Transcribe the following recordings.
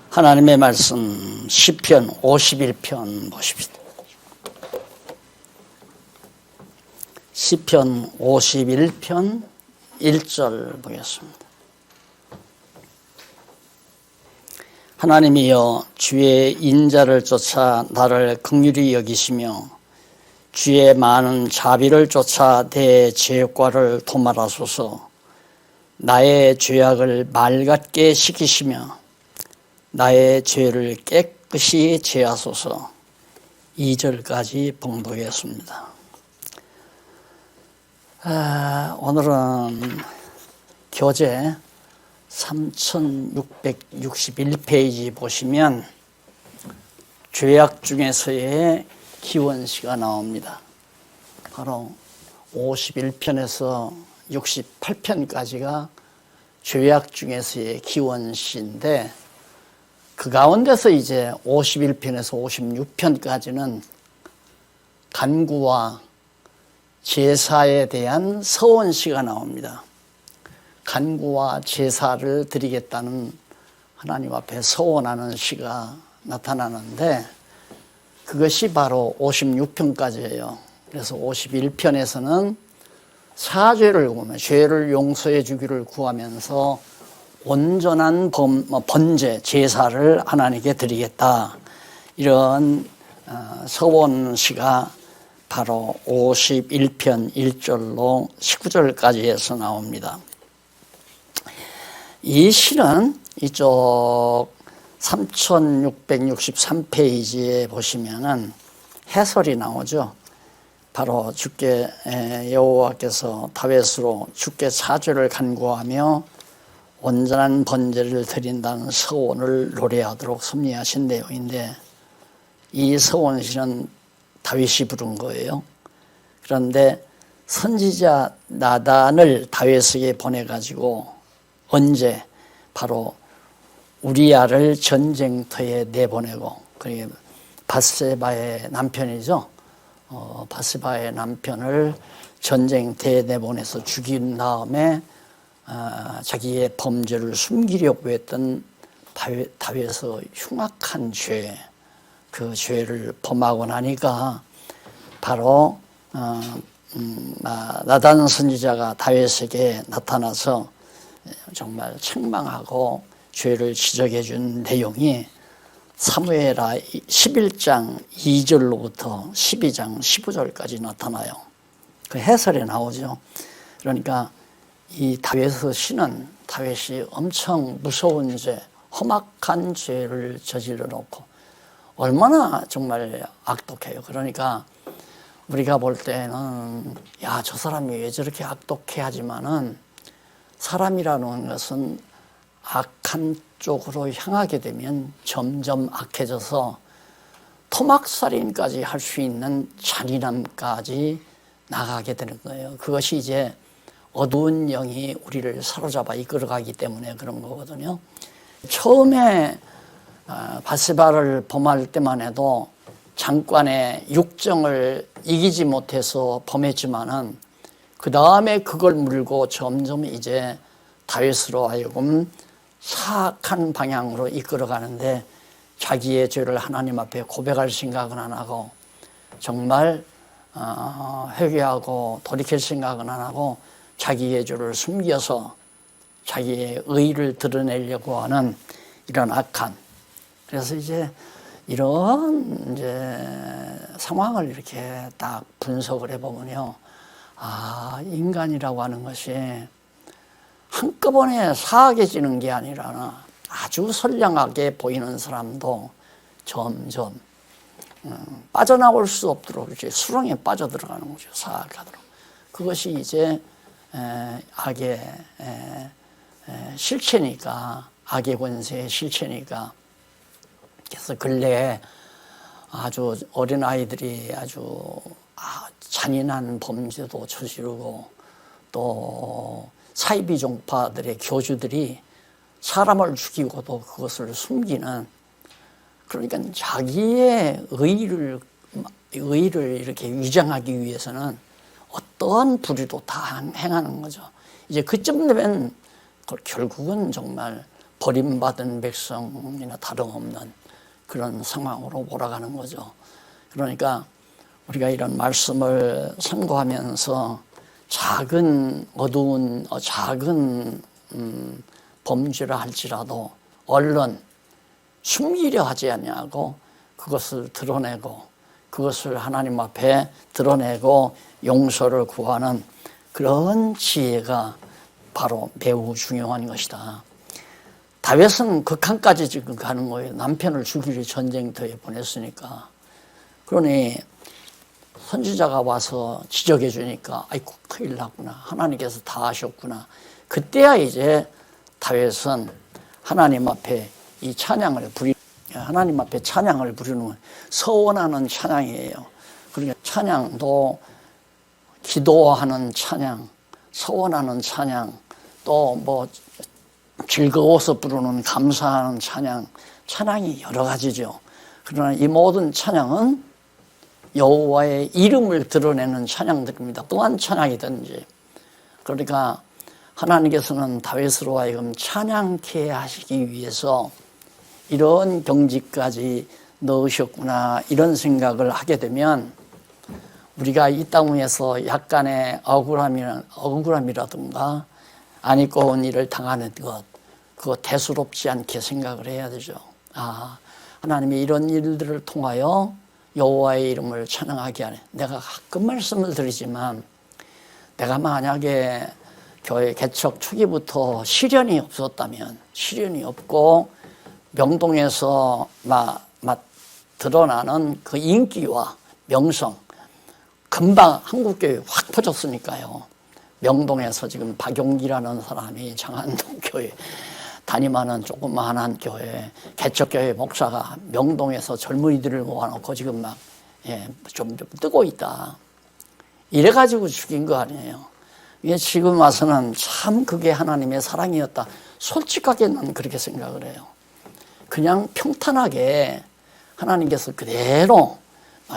하나님의 말씀 시편 51편 보십시다. 시편 51편 1절 보겠습니다. 하나님이여 주의 인자를 쫓아 나를 긍휼히 여기시며 주의 많은 자비를 쫓아 내 죄과를 도말하소서. 나의 죄악을 맑게 씻기시며 나의 죄를 깨끗이 제하소서. 2절까지 봉독했습니다. 오늘은 교재 3661페이지 보시면 죄악 중에서의 기원시가 나옵니다. 바로 51편에서 68편까지가 죄악 중에서의 기원시인데, 그 가운데서 이제 51편에서 56편까지는 간구와 제사에 대한 서원시가 나옵니다. 간구와 제사를 드리겠다는 하나님 앞에 서원하는 시가 나타나는데, 그것이 바로 56편까지예요. 그래서 51편에서는 사죄를 구하며 죄를 용서해 주기를 구하면서 온전한 번제, 제사를 하나님께 드리겠다, 이런 서원시가 바로 51편 1절로 19절까지 해서 나옵니다. 이 시는 이쪽 3663페이지에 보시면은 해설이 나오죠. 바로 주께 여호와께서 다윗으로 주께 사죄를 간구하며 온전한 번제를 드린다는 서원을 노래하도록 섭리하신 내용인데, 이 서원시는 다윗이 부른 거예요. 그런데 선지자 나단을 다윗에게 보내가지고 언제 바로 우리야를 전쟁터에 내보내고, 그게 밧세바의 남편이죠. 밧세바의 남편을 전쟁터에 내보내서 죽인 다음에 자기의 범죄를 숨기려고 했던 다윗의 흉악한 죄, 그 죄를 범하고 나니까 바로 나단 선지자가 다윗에게 나타나서 정말 책망하고 죄를 지적해 준 내용이 사무엘하 11장 2절로부터 12장 15절까지 나타나요. 그 해설에 나오죠. 그러니까 이 다윗의 시는 다윗이 엄청 무서운 죄, 험악한 죄를 저질러 놓고 얼마나 정말 악독해요. 그러니까 우리가 볼 때는 야, 저 사람이 왜 저렇게 악독해 하지만은, 사람이라는 것은 악한 쪽으로 향하게 되면 점점 악해져서 토막살인까지 할 수 있는 잔인함까지 나가게 되는 거예요. 그것이 이제 어두운 영이 우리를 사로잡아 이끌어가기 때문에 그런 거거든요. 처음에 밧세바를 범할 때만 해도 장관의 육정을 이기지 못해서 범했지만은, 그 다음에 그걸 물고 점점 이제 다윗으로 하여금 사악한 방향으로 이끌어가는데, 자기의 죄를 하나님 앞에 고백할 생각은 안 하고, 정말 회개하고 돌이킬 생각은 안 하고, 자기의 죄를 숨겨서 자기의 의를 드러내려고 하는 이런 악한, 그래서 이제 이런 상황을 이렇게 딱 분석을 해보면요, 인간이라고 하는 것이 한꺼번에 사악해지는 게 아니라 아주 선량하게 보이는 사람도 점점 빠져나올 수 없도록 이렇게 수렁에 빠져들어가는 거죠. 사악하도록. 그것이 이제 악의 실체니까, 악의 권세의 실체니까. 그래서 근래에 아주 어린아이들이 아주 잔인한 범죄도 저지르고, 또 사이비 종파들의 교주들이 사람을 죽이고도 그것을 숨기는, 그러니까 자기의 의의를 이렇게 위장하기 위해서는 어떠한 불의도 다 행하는 거죠. 이제 그쯤 되면 결국은 정말 버림받은 백성이나 다름없는 그런 상황으로 몰아가는 거죠. 그러니까 우리가 이런 말씀을 상고하면서 작은 어두운 작은 범죄를 할지라도 얼른 숨기려 하지 아니하고 그것을 드러내고 그것을 하나님 앞에 드러내고 용서를 구하는 그런 지혜가 바로 매우 중요한 것이다. 다윗은 극한까지 지금 가는 거예요. 남편을 죽이려 전쟁터에 보냈으니까. 그러니 선지자가 와서 지적해 주니까 아이고 큰일 났구나. 하나님께서 다 하셨구나. 그때야 이제 다윗은 하나님 앞에 이 찬양을 하나님 앞에 찬양을 부르는 서원하는 찬양이에요. 그러니까 찬양도 기도하는 찬양, 서원하는 찬양, 또 뭐 즐거워서 부르는 감사하는 찬양, 찬양이 여러 가지죠. 그러나 이 모든 찬양은 여호와의 이름을 드러내는 찬양들입니다. 또한 찬양이든지. 그러니까 하나님께서는 다윗으로 하여금 찬양케 하시기 위해서 이런 경지까지 넣으셨구나 이런 생각을 하게 되면 우리가 이 땅 위에서 약간의 억울함이라든가 안 입고온 일을 당하는 것 그거 대수롭지 않게 생각을 해야 되죠. 아, 하나님이 이런 일들을 통하여 여호와의 이름을 찬양하게 하네. 내가 가끔 말씀을 드리지만 내가 만약에 교회 개척 초기부터 시련이 없었다면 시련이 없고 명동에서 드러나는 그 인기와 명성 금방 한국교회 확 퍼졌으니까요. 명동에서 지금 박용기라는 사람이 장안동 교회 담임하는 조그마한 교회 개척교회 목사가 명동에서 젊은이들을 모아놓고 지금 좀 뜨고 있다. 이래가지고 죽인 거 아니에요. 이게 지금 와서는 참 그게 하나님의 사랑이었다. 솔직하게 난 그렇게 생각을 해요. 그냥 평탄하게 하나님께서 그대로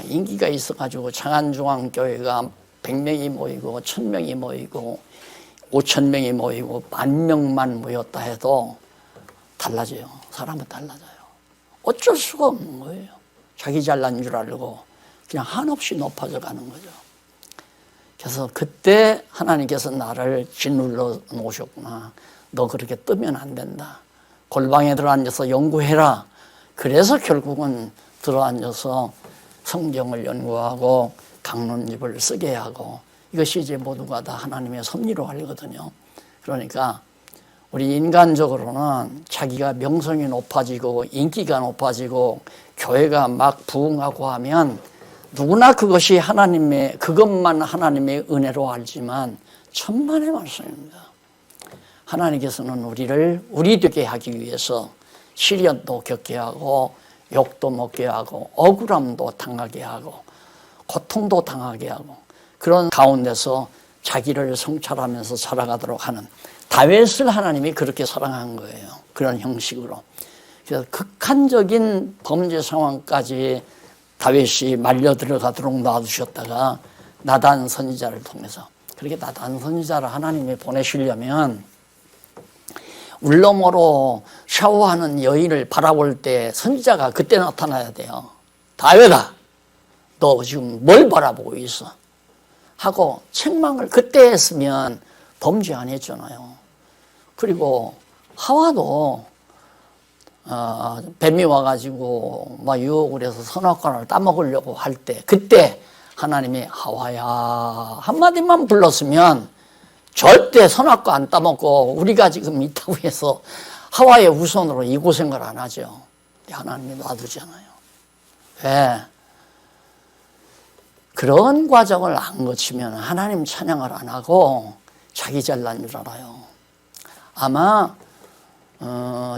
인기가 있어가지고 장안중앙교회가 100명이 모이고 1000명이 모이고 5000명이 모이고 10,000명만 모였다 해도 달라져요. 사람은 달라져요. 어쩔 수가 없는 거예요. 자기 잘난 줄 알고 그냥 한없이 높아져 가는 거죠. 그래서 그때 하나님께서 나를 짓눌러 놓으셨구나. 너 그렇게 뜨면 안 된다. 골방에 들어앉아서 연구해라. 그래서 결국은 들어앉아서 성경을 연구하고 강론집을 쓰게 하고 이것이 이제 모두가 다 하나님의 섭리로 알거든요. 그러니까 우리 인간적으로는 자기가 명성이 높아지고 인기가 높아지고 교회가 막 부흥하고 하면 누구나 그것이 그것만 하나님의 은혜로 알지만 천만의 말씀입니다. 하나님께서는 우리를 우리 되게 하기 위해서 시련도 겪게 하고 욕도 먹게 하고 억울함도 당하게 하고 고통도 당하게 하고 그런 가운데서 자기를 성찰하면서 살아가도록 하는 다윗을 하나님이 그렇게 사랑한 거예요. 그런 형식으로. 그래서 극한적인 범죄 상황까지 다윗이 말려 들어가도록 놔두셨다가 나단 선지자를 통해서 그렇게 나단 선지자를 하나님이 보내시려면 울러머로 샤워하는 여인을 바라볼 때 선지자가 그때 나타나야 돼요. 다윗아, 너 지금 뭘 바라보고 있어? 하고 책망을 그때 했으면 범죄 안 했잖아요. 그리고 하와도 뱀이 와가지고 막 유혹을 해서 선악과를 따먹으려고 할 때 그때 하나님이 하와야 한마디만 불렀으면 절대 선악과 안 따먹고 우리가 지금 있다고 해서 하와의 우선으로 이 고생을 안 하죠. 하나님이 놔두잖아요. 왜? 그런 과정을 안 거치면 하나님 찬양을 안 하고 자기 잘난 줄 알아요. 아마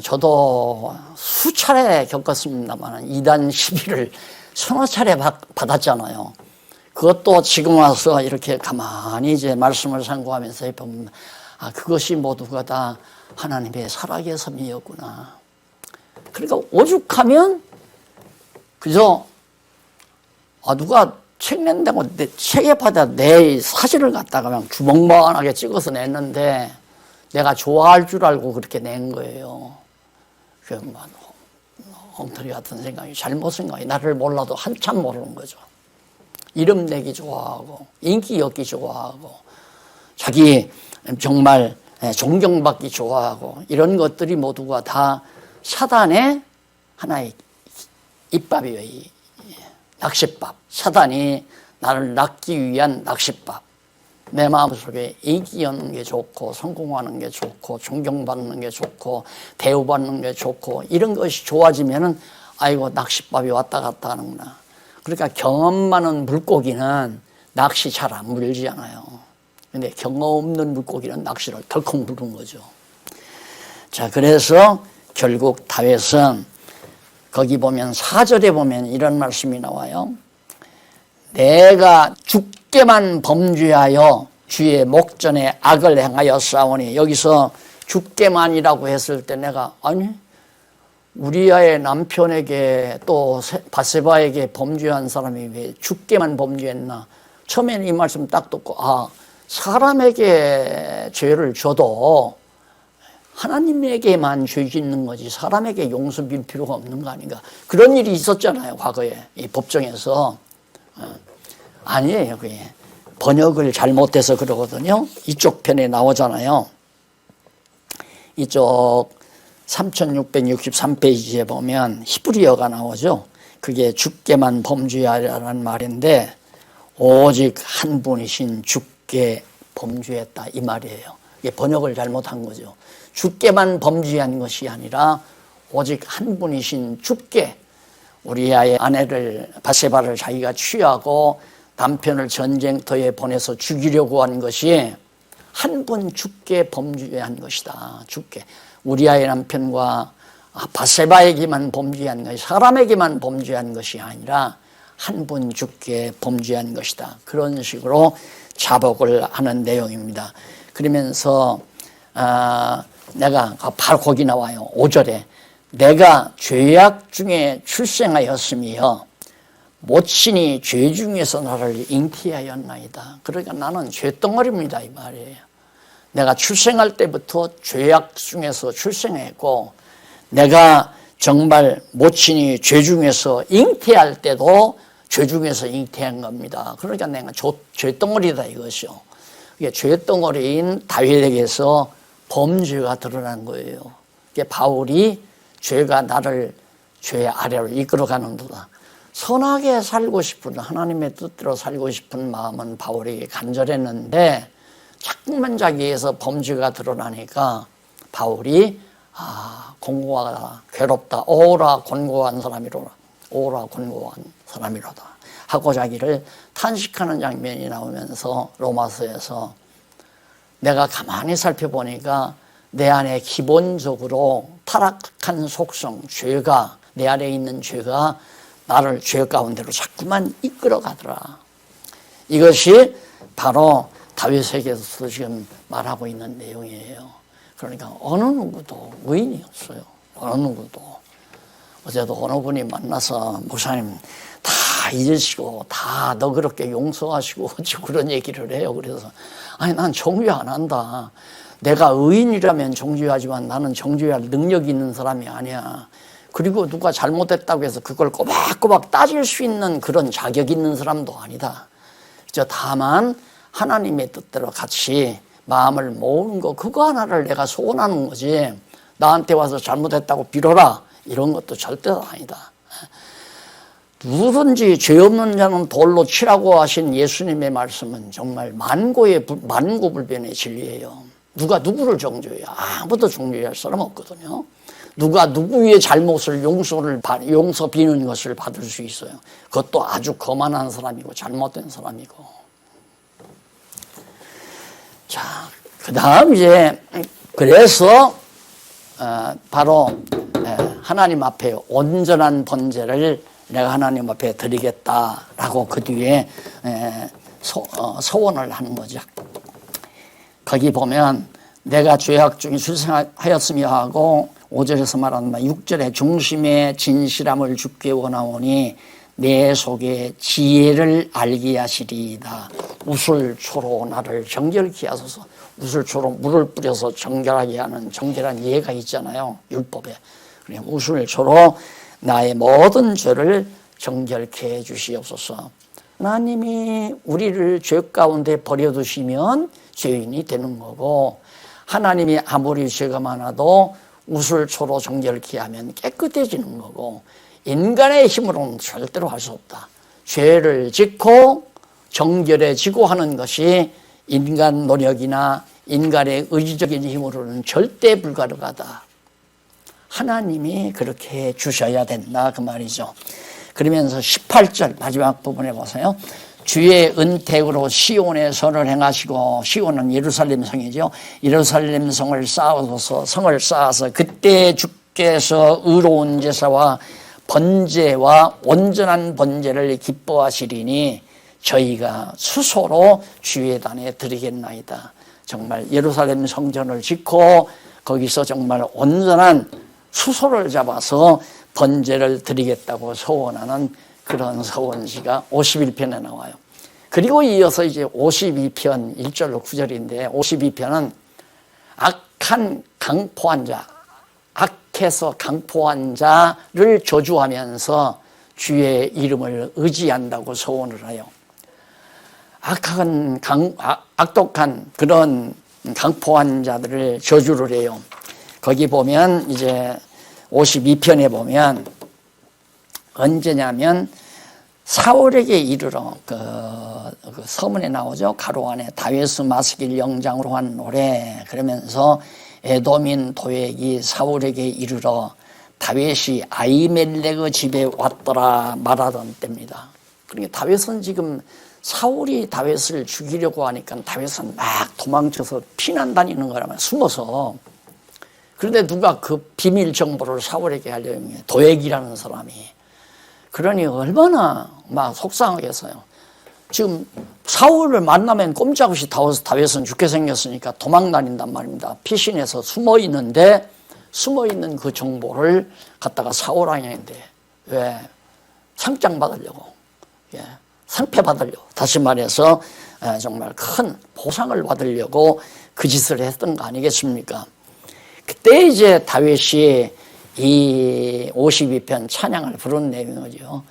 저도 수차례 겪었습니다만 이단 시비를 서너 차례 받았잖아요. 그것도 지금 와서 이렇게 가만히 이제 말씀을 상고하면서 보면 그것이 모두가 다 하나님의 사랑의 섭리였구나. 그러니까 오죽하면 그저 누가 책 낸다고 책에 받아 내 사진을 갖다가 그냥 주먹만하게 찍어서 냈는데 내가 좋아할 줄 알고 그렇게 낸 거예요. 엉터리 같은 생각이, 잘못 생각이, 나를 몰라도 한참 모르는 거죠. 이름 내기 좋아하고 인기 얻기 좋아하고 자기 정말 존경받기 좋아하고 이런 것들이 모두가 다 사단의 하나의 입밥이에요. 이 낚싯밥. 사단이 나를 낚기 위한 낚싯밥. 내 마음속에 인기 얻는 게 좋고 성공하는 게 좋고 존경받는 게 좋고 대우받는 게 좋고 이런 것이 좋아지면은 아이고 낚싯밥이 왔다 갔다 하는구나. 그러니까 경험 많은 물고기는 낚시 잘 안 물잖아요. 근데 경험 없는 물고기는 낚시를 덜컥 물은 거죠. 자, 그래서 결국 다윗은 거기 보면 4절에 보면 이런 말씀이 나와요. 내가 주께만 범죄하여 주의 목전에 악을 행하여 싸우니, 여기서 주께만이라고 했을 때 내가 아니 우리아의 남편에게 또 바세바에게 범죄한 사람이 왜 주께만 범죄했나. 처음에는 이 말씀 딱 듣고 사람에게 죄를 줘도 하나님에게만 죄 짓는 거지 사람에게 용서 빌 필요가 없는 거 아닌가. 그런 일이 있었잖아요, 과거에 이 법정에서. 아니에요. 그게 번역을 잘못해서 그러거든요. 이쪽 편에 나오잖아요. 이쪽 3663페이지에 보면 히브리어가 나오죠. 그게 주께만 범죄하라는 말인데 오직 한 분이신 주께 범죄했다 이 말이에요. 이게 번역을 잘못한 거죠. 주께만 범죄한 것이 아니라 오직 한 분이신 주께, 우리아의 아내를 바세바를 자기가 취하고 남편을 전쟁터에 보내서 죽이려고 한 것이 한 분 주께 범죄한 것이다. 주께. 우리아의 남편과 바세바에게만 범죄한 것이, 사람에게만 범죄한 것이 아니라 한 분 주께 범죄한 것이다. 그런 식으로 자복을 하는 내용입니다. 그러면서 내가 바로 거기 나와요. 5절에 내가 죄악 중에 출생하였으며 모친이 죄 중에서 나를 잉태하였나이다. 그러니까 나는 죄덩어리입니다 이 말이에요. 내가 출생할 때부터 죄악 중에서 출생했고 내가 정말 모친이 죄 중에서 잉태할 때도 죄 중에서 잉태한 겁니다. 그러니까 내가 죄덩어리다 이것이요. 이게 죄덩어리인 다윗에게서 범죄가 드러난 거예요. 이게 바울이 죄가 나를 죄 아래로 이끌어가는도다. 선하게 살고 싶은, 하나님의 뜻대로 살고 싶은 마음은 바울에게 간절했는데 자꾸만 자기에서 범죄가 드러나니까 바울이 공고하다, 괴롭다, 오라 곤고한 사람이로다, 오라 곤고한 사람이로다 하고 자기를 탄식하는 장면이 나오면서 로마서에서 내가 가만히 살펴보니까 내 안에 기본적으로 타락한 속성, 죄가, 내 안에 있는 죄가 나를 죄 가운데로 자꾸만 이끌어가더라. 이것이 바로 다윗에게서 지금 말하고 있는 내용이에요. 그러니까 어느 누구도 의인이 없어요. 어느 누구도. 어제도 어느 분이 만나서 목사님 다 잊으시고 다 너그럽게 용서하시고 그런 얘기를 해요. 그래서 아니 난 정죄 안 한다. 내가 의인이라면 정죄하지만 나는 정죄할 능력이 있는 사람이 아니야. 그리고 누가 잘못했다고 해서 그걸 꼬박꼬박 따질 수 있는 그런 자격 있는 사람도 아니다. 다만 하나님의 뜻대로 같이 마음을 모으는 거, 그거 하나를 내가 소원하는 거지 나한테 와서 잘못했다고 빌어라 이런 것도 절대 아니다. 누구든지 죄 없는 자는 돌로 치라고 하신 예수님의 말씀은 정말 만고불변의 진리예요. 누가 누구를 정죄해요? 아무도 정죄할 사람 없거든요. 누가 누구의 잘못을 용서 비는 것을 받을 수 있어요. 그것도 아주 거만한 사람이고 잘못된 사람이고. 자, 그 다음 이제 그래서 바로 하나님 앞에 온전한 번제를 내가 하나님 앞에 드리겠다라고 그 뒤에 소원을 하는 거죠. 거기 보면 내가 죄악 중에 출생하였으며 하고 5절에서 말하는 바 6절에 중심의 진실함을 주께 원하오니 내 속에 지혜를 알게 하시리이다. 우슬초로 나를 정결케 하소서. 우슬초로 물을 뿌려서 정결하게 하는 정결한 예가 있잖아요. 율법에. 그래 우술초로 나의 모든 죄를 정결케 해 주시옵소서. 하나님이 우리를 죄 가운데 버려두시면 죄인이 되는 거고, 하나님이 아무리 죄가 많아도 우술초로 정결케 하면 깨끗해지는 거고, 인간의 힘으로는 절대로 할 수 없다. 죄를 짓고 정결해지고 하는 것이 인간 노력이나 인간의 의지적인 힘으로는 절대 불가능하다. 하나님이 그렇게 해 주셔야 된다 그 말이죠. 그러면서 18절 마지막 부분에 보세요. 주의 은택으로 시온의 선을 행하시고, 시온은 예루살렘 성이죠. 예루살렘 성을 쌓아서 그때 주께서 의로운 제사와 번제와 온전한 번제를 기뻐하시리니 저희가 수소로 주의 단에 드리겠나이다. 정말 예루살렘 성전을 짓고 거기서 정말 온전한 수소를 잡아서 번제를 드리겠다고 소원하는 그런 서원시가 51편에 나와요. 그리고 이어서 이제 52편 1절로 9절인데, 52편은 악한 강포한 자, 악해서 강포한 자를 저주하면서 주의 이름을 의지한다고 소원을 해요. 악독한 그런 강포한 자들을 저주를 해요. 거기 보면 이제 52편에 보면 언제냐면 사울에게 이르러 그 서문에 나오죠. 가로 안에 다윗의 마스길 영장으로 한 노래. 그러면서 에돔인 도액이 사울에게 이르러 다윗이 아히멜렉의 집에 왔더라 말하던 때입니다. 그러니까 다윗은 지금 사울이 다윗을 죽이려고 하니까 다윗은 막 도망쳐서 피난 다니는 거라면 숨어서. 그런데 누가 그 비밀 정보를 사울에게 알려면 도액이라는 사람이. 그러니 얼마나 막 속상하겠어요. 지금 사울을 만나면 꼼짝없이 다윗은 죽게 생겼으니까 도망 다닌단 말입니다. 피신해서 숨어 있는데, 숨어 있는 그 정보를 갖다가 사울왕에게 왜 상장 받으려고, 상패 받으려고, 다시 말해서 정말 큰 보상을 받으려고 그 짓을 했던 거 아니겠습니까? 그때 이제 다윗이 이 52편 찬양을 부른 내용이죠.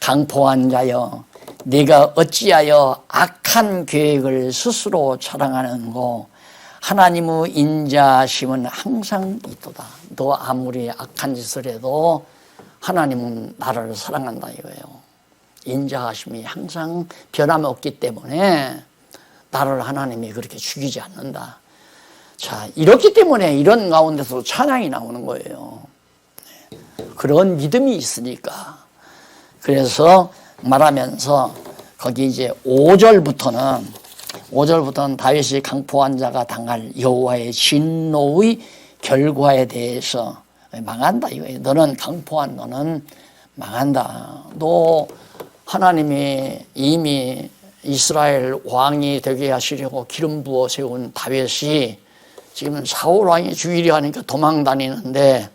강포한 자여, 네가 어찌하여 악한 계획을 스스로 자랑하는고, 하나님의 인자심은 항상 있도다. 너 아무리 악한 짓을 해도 하나님은 나를 사랑한다 이거예요. 인자하심이 항상 변함없기 때문에 나를 하나님이 그렇게 죽이지 않는다. 자, 이렇기 때문에 이런 가운데서 찬양이 나오는 거예요. 그런 믿음이 있으니까. 그래서 말하면서 거기 이제 5절부터는 다윗이 강포한 자가 당할 여호와의 진노의 결과에 대해서 망한다 이거예요. 너는 강포한 너는 망한다. 너 하나님이 이미 이스라엘 왕이 되게 하시려고 기름 부어 세운 다윗이 지금 사울 왕이 죽이려 하니까 도망 다니는데,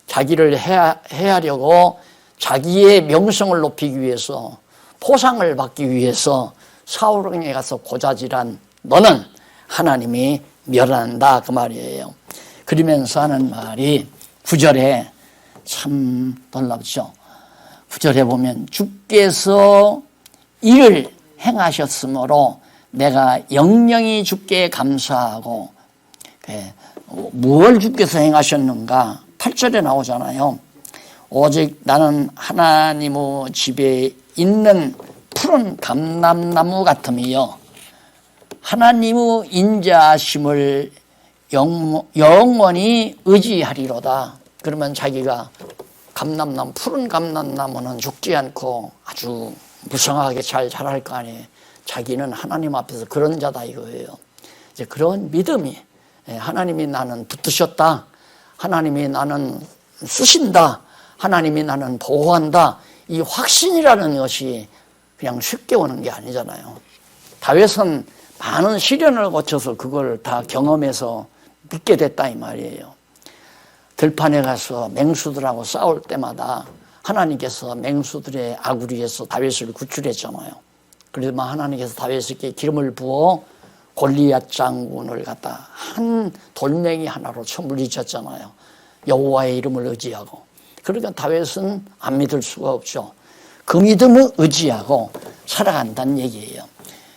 자기를 해하려고 자기의 명성을 높이기 위해서, 포상을 받기 위해서 사울 왕에 가서 고자질한 너는 하나님이 멸한다 그 말이에요. 그러면서 하는 말이 9절에 참 놀랍죠. 9절에 보면 주께서 이를 행하셨으므로 내가 영영이 주께 감사하고, 무엇을 주께서 행하셨는가 8절에 나오잖아요. 오직 나는 하나님의 집에 있는 푸른 감람나무 같음이요, 하나님의 인자심을 영원히 의지하리로다. 그러면 자기가 푸른 감람나무는 죽지 않고 아주 무성하게 잘 자랄 거 아니에요. 자기는 하나님 앞에서 그런 자다 이거예요. 이제 그런 믿음이, 하나님이 나는 붙드셨다, 하나님이 나는 쓰신다, 하나님이 나는 보호한다, 이 확신이라는 것이 그냥 쉽게 오는 게 아니잖아요. 다윗은 많은 시련을 거쳐서 그걸 다 경험해서 믿게 됐다 이 말이에요. 들판에 가서 맹수들하고 싸울 때마다 하나님께서 맹수들의 아구리에서 다윗을 구출했잖아요. 그래서 하나님께서 다윗에게 기름을 부어 골리앗 장군을 갖다 한 돌멩이 하나로 물리쳤잖아요. 여호와의 이름을 의지하고. 그러니까 다윗은 안 믿을 수가 없죠. 그 믿음을 의지하고 살아간다는 얘기예요.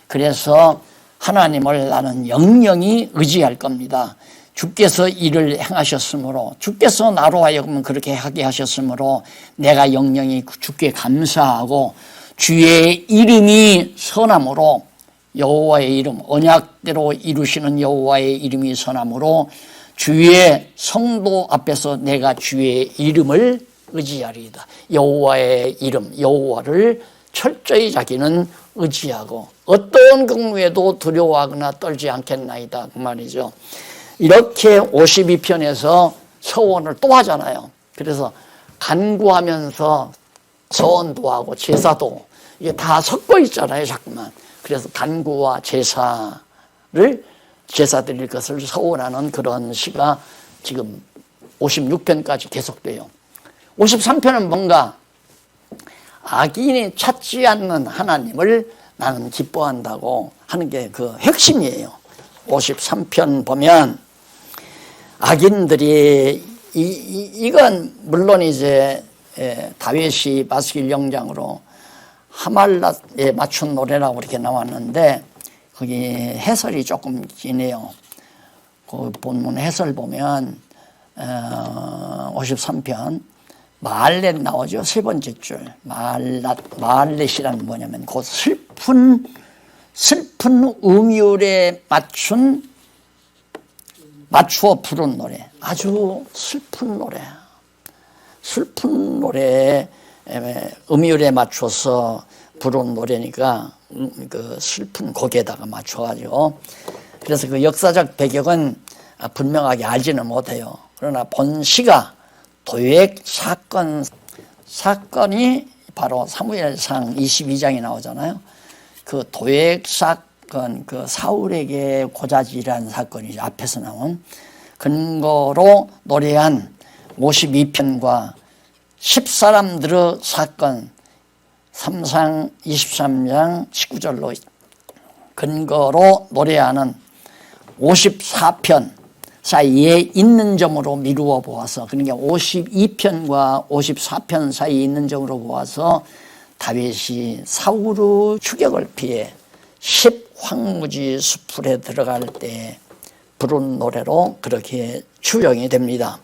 그래서 하나님을 나는 영영히 의지할 겁니다. 주께서 이를 행하셨으므로, 주께서 나로 하여금 그렇게 하게 하셨으므로 내가 영영히 주께 감사하고, 주의 이름이 선함으로, 여호와의 이름, 언약대로 이루시는 여호와의 이름이 선함으로 주의 성도 앞에서 내가 주의 이름을 의지하리이다. 여호와의 이름, 여호와를 철저히 자기는 의지하고 어떤 경우에도 두려워하거나 떨지 않겠나이다, 그 말이죠. 이렇게 52편에서 서원을 또 하잖아요. 그래서 간구하면서 서원도 하고 제사도, 이게 다 섞어 있잖아요, 자꾸만. 그래서 간구와 제사 드릴 것을 서원하는 그런 시가 지금 56편까지 계속돼요. 53편은 뭔가 악인이 찾지 않는 하나님을 나는 기뻐한다고 하는 게 그 핵심이에요. 53편 보면 악인들이 이건 물론 이제 다윗이 마스길 영장으로 하말랏에 맞춘 노래라고 이렇게 나왔는데 거기 해설이 조금 기네요. 그 본문 해설 보면 53편 마알렛 나오죠. 세 번째 줄. 마알렛이라는 뭐냐면 그 슬픈 음율에 맞추어 부른 노래. 아주 슬픈 노래. 음율에 맞춰서 부른 노래니까 그 슬픈 곡에다가 맞춰가지고. 그래서 그 역사적 배경은 분명하게 알지는 못해요. 그러나 본 시가 도액 사건이 바로 사무엘상 22장에 나오잖아요. 그 도액 사건, 그 사울에게 고자질한 사건이 앞에서 나온 근거로 노래한 52편과 10사람들의 사건 3상 23장 19절로 근거로 노래하는 54편 사이에 있는 점으로 미루어 보아서, 그러니까 52편과 54편 사이에 있는 점으로 보아서 다윗이 사울의 추격을 피해 10황무지 수풀에 들어갈 때 부른 노래로 그렇게 추정이 됩니다.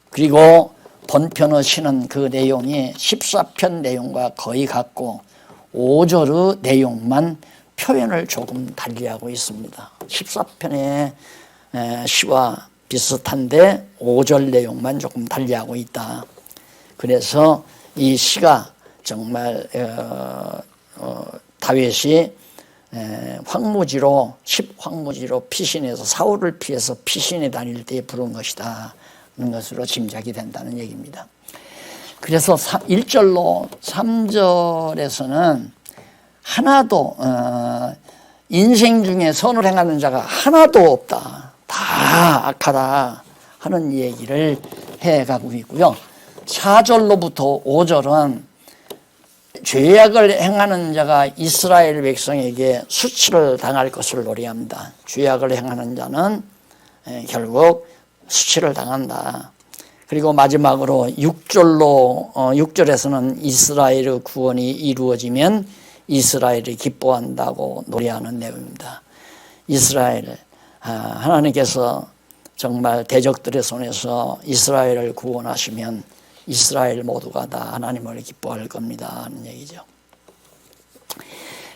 그리고 본편의 시는 그 내용이 14편 내용과 거의 같고 5절의 내용만 표현을 조금 달리하고 있습니다. 14편의 시와 비슷한데 5절 내용만 조금 달리하고 있다. 그래서 이 시가 정말 다윗이 황무지로 10황무지로 피신해서 사울을 피해서 피신해 다닐 때 부른 것이다 하는 것으로 짐작이 된다는 얘기입니다. 그래서 1절로 3절에서는 하나도 인생 중에 선을 행하는 자가 하나도 없다, 다 악하다 하는 얘기를 해가고 있고요. 4절로부터 5절은 죄악을 행하는 자가 이스라엘 백성에게 수치를 당할 것을 노래합니다. 죄악을 행하는 자는 결국 수치를 당한다. 그리고 마지막으로 6절에서는 이스라엘의 구원이 이루어지면 이스라엘이 기뻐한다고 노래하는 내용입니다. 이스라엘, 하나님께서 정말 대적들의 손에서 이스라엘을 구원하시면 이스라엘 모두가 다 하나님을 기뻐할 겁니다 하는 얘기죠.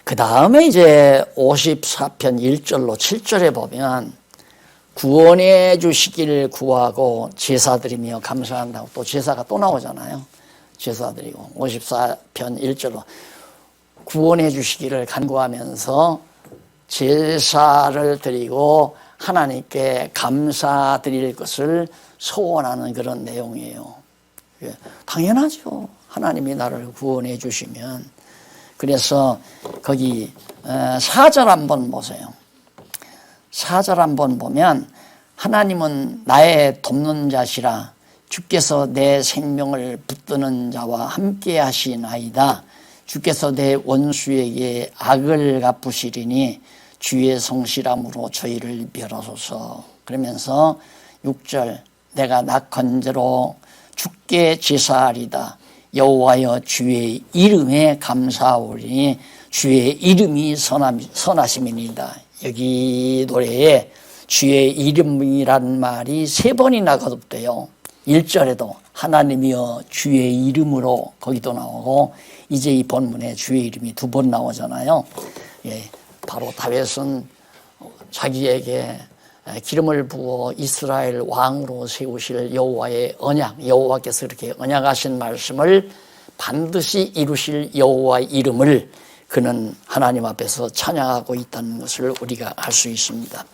그 다음에 이제 54편 1절로 7절에 보면 구원해 주시기를 구하고 제사드리며 감사한다고 또 제사가 또 나오잖아요. 제사드리고 54편 1절로 구원해 주시기를 간구하면서 제사를 드리고 하나님께 감사드릴 것을 소원하는 그런 내용이에요. 당연하죠. 하나님이 나를 구원해 주시면. 그래서 거기 4절 한번 보세요. 4절 한번 보면 하나님은 나의 돕는 자시라 주께서 내 생명을 붙드는 자와 함께 하시나이다. 주께서 내 원수에게 악을 갚으시리니 주의 성실함으로 저희를 멸하소서. 그러면서 6절 내가 낙헌제로 주께 제사하리다. 여호와여 주의 이름에 감사하오리니 주의 이름이 선하심이니이다. 여기 노래에 주의 이름이라는 말이 3번이나 거듭돼요. 1절에도 하나님이여 주의 이름으로 거기도 나오고 이제 이 본문에 주의 이름이 2번 나오잖아요. 예, 바로 다윗은 자기에게 기름을 부어 이스라엘 왕으로 세우실 여호와의 언약, 여호와께서 이렇게 언약하신 말씀을 반드시 이루실 여호와의 이름을 그는 하나님 앞에서 찬양하고 있다는 것을 우리가 알 수 있습니다.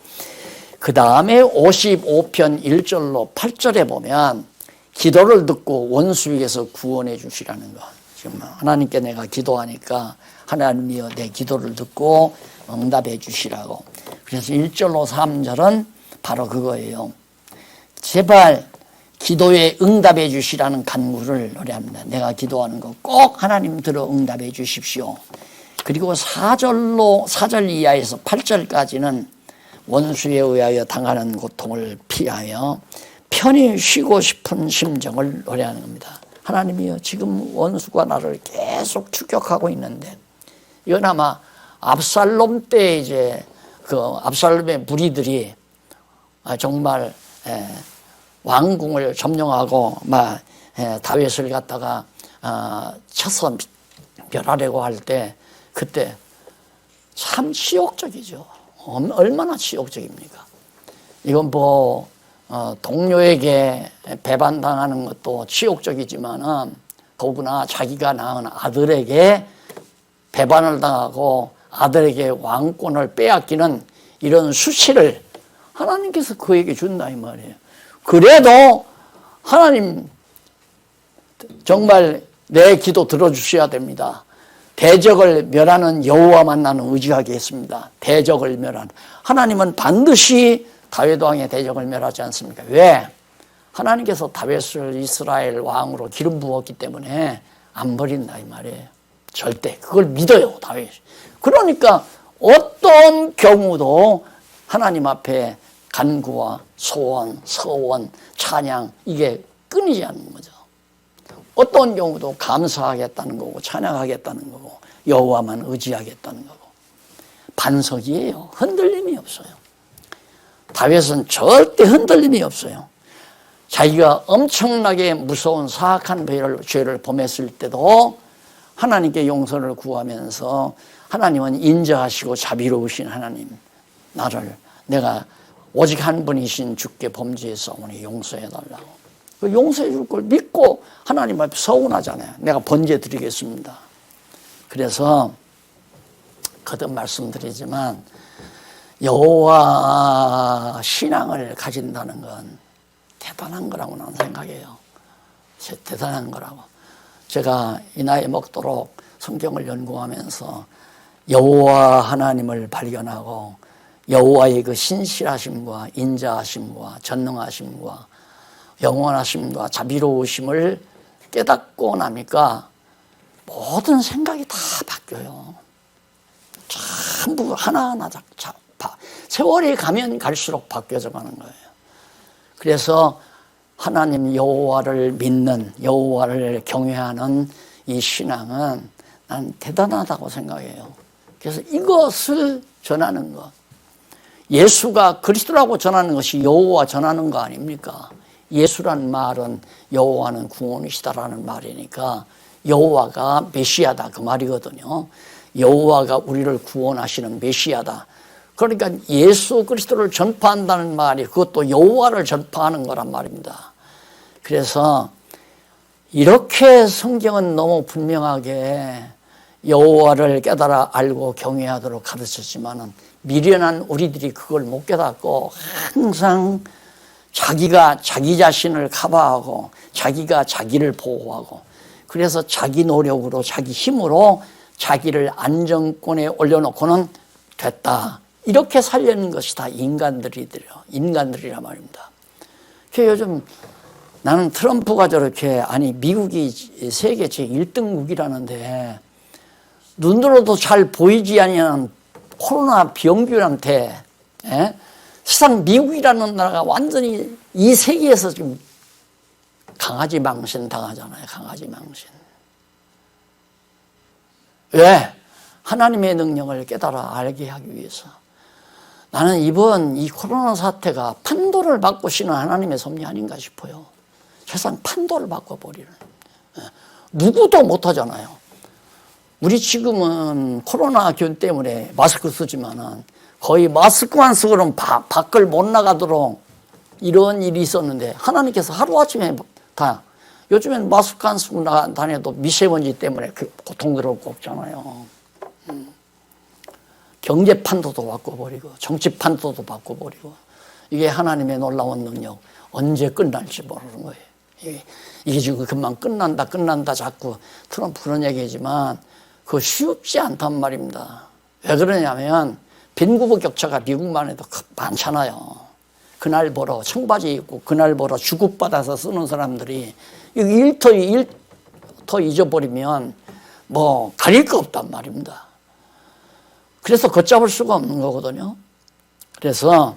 그 다음에 55편 1절로 8절에 보면 기도를 듣고 원수에게서 구원해 주시라는 것. 지금 하나님께 내가 기도하니까 하나님이여 내 기도를 듣고 응답해 주시라고. 그래서 1절로 3절은 바로 그거예요. 제발 기도에 응답해 주시라는 간구를 노래합니다. 내가 기도하는 거 꼭 하나님 들어 응답해 주십시오. 그리고 4절 이하에서 8절까지는 원수에 의하여 당하는 고통을 피하여 편히 쉬고 싶은 심정을 노래하는 겁니다. 하나님이여 지금 원수가 나를 계속 추격하고 있는데 이건 아마 압살롬 때 이제 그 압살롬의 무리들이 정말 왕궁을 점령하고 막 다윗을 갖다가 쳐서 멸하려고 할 때 그때 참 치욕적이죠. 얼마나 치욕적입니까? 이건 뭐 동료에게 배반당하는 것도 치욕적이지만은 더구나 자기가 낳은 아들에게 배반을 당하고 아들에게 왕권을 빼앗기는 이런 수치를 하나님께서 그에게 준다 이 말이에요. 그래도 하나님 정말 내 기도 들어주셔야 됩니다. 대적을 멸하는 여호와만 나는 의지하게 했습니다. 대적을 멸하는 하나님은 반드시 다윗 왕의 대적을 멸하지 않습니까? 왜? 하나님께서 다윗을 이스라엘 왕으로 기름 부었기 때문에 안 버린다 이 말이에요. 절대 그걸 믿어요 다윗. 그러니까 어떤 경우도 하나님 앞에 간구와 소원, 서원, 찬양 이게 끊이지 않는 거죠. 어떤 경우도 감사하겠다는 거고 찬양하겠다는 거고 여호와만 의지하겠다는 거고 반석이에요. 흔들림이 없어요. 다윗은 절대 흔들림이 없어요. 자기가 엄청나게 무서운 사악한 죄를 범했을 때도 하나님께 용서를 구하면서 하나님은 인자하시고 자비로우신 하나님 나를 내가 오직 한 분이신 주께 범죄했사오니 용서해달라고 그 용서해 줄 걸 믿고 하나님 앞에 서운하잖아요. 내가 번제 드리겠습니다. 그래서 거듭 말씀드리지만 여호와 신앙을 가진다는 건 대단한 거라고 나는 생각해요. 대단한 거라고. 제가 이 나이 먹도록 성경을 연구하면서 여호와 하나님을 발견하고 여호와의 그 신실하심과 인자하심과 전능하심과 영원하심과 자비로우심을 깨닫고 나니까 모든 생각이 다 바뀌어요. 전부 하나하나 세월이 가면 갈수록 바뀌어져 가는 거예요. 그래서 하나님 여호와를 믿는 여호와를 경외하는 이 신앙은 난 대단하다고 생각해요. 그래서 이것을 전하는 것. 예수가 그리스도라고 전하는 것이 여호와 전하는 거 아닙니까? 예수란 말은 여호와는 구원이시다라는 말이니까 여호와가 메시아다 그 말이거든요. 여호와가 우리를 구원하시는 메시아다. 그러니까 예수 그리스도를 전파한다는 말이 그것도 여호와를 전파하는 거란 말입니다. 그래서 이렇게 성경은 너무 분명하게 여호와를 깨달아 알고 경외하도록 가르쳤지만은 미련한 우리들이 그걸 못 깨닫고 항상 자기가 자기 자신을 커버하고 자기가 자기를 보호하고 그래서 자기 노력으로 자기 힘으로 자기를 안정권에 올려놓고는 됐다. 이렇게 살려는 것이 다 인간들이라 말입니다. 요즘 나는 트럼프가 저렇게 아니 미국이 세계 제1등국이라는데 눈으로도 잘 보이지 않는 코로나 병균한테 세상 미국이라는 나라가 완전히 이 세계에서 지금 강아지 망신 당하잖아요. 강아지 망신. 왜? 하나님의 능력을 깨달아 알게 하기 위해서. 나는 이번 이 코로나 사태가 판도를 바꾸시는 하나님의 섭리 아닌가 싶어요. 세상 판도를 바꿔버리는. 누구도 못하잖아요. 우리 지금은 코로나균 때문에 마스크 쓰지만은 거의 마스크만 쓰고는 밖을 못 나가도록 이런 일이 있었는데 하나님께서 하루아침에 다 요즘엔 마스크 안 쓰고 다녀도 미세먼지 때문에 고통스럽고 없잖아요. 경제 판도도 바꿔버리고 정치 판도도 바꿔버리고 이게 하나님의 놀라운 능력 언제 끝날지 모르는 거예요. 이게 지금 금방 끝난다 자꾸 트럼프 그런 얘기지만 그거 쉽지 않단 말입니다. 왜 그러냐면 빈부격차가 미국만 해도 많잖아요. 그날 벌어 청바지 입고 그날 벌어 주급받아서 쓰는 사람들이 일터 잊어버리면 뭐 가릴 거 없단 말입니다. 그래서 걷잡을 수가 없는 거거든요. 그래서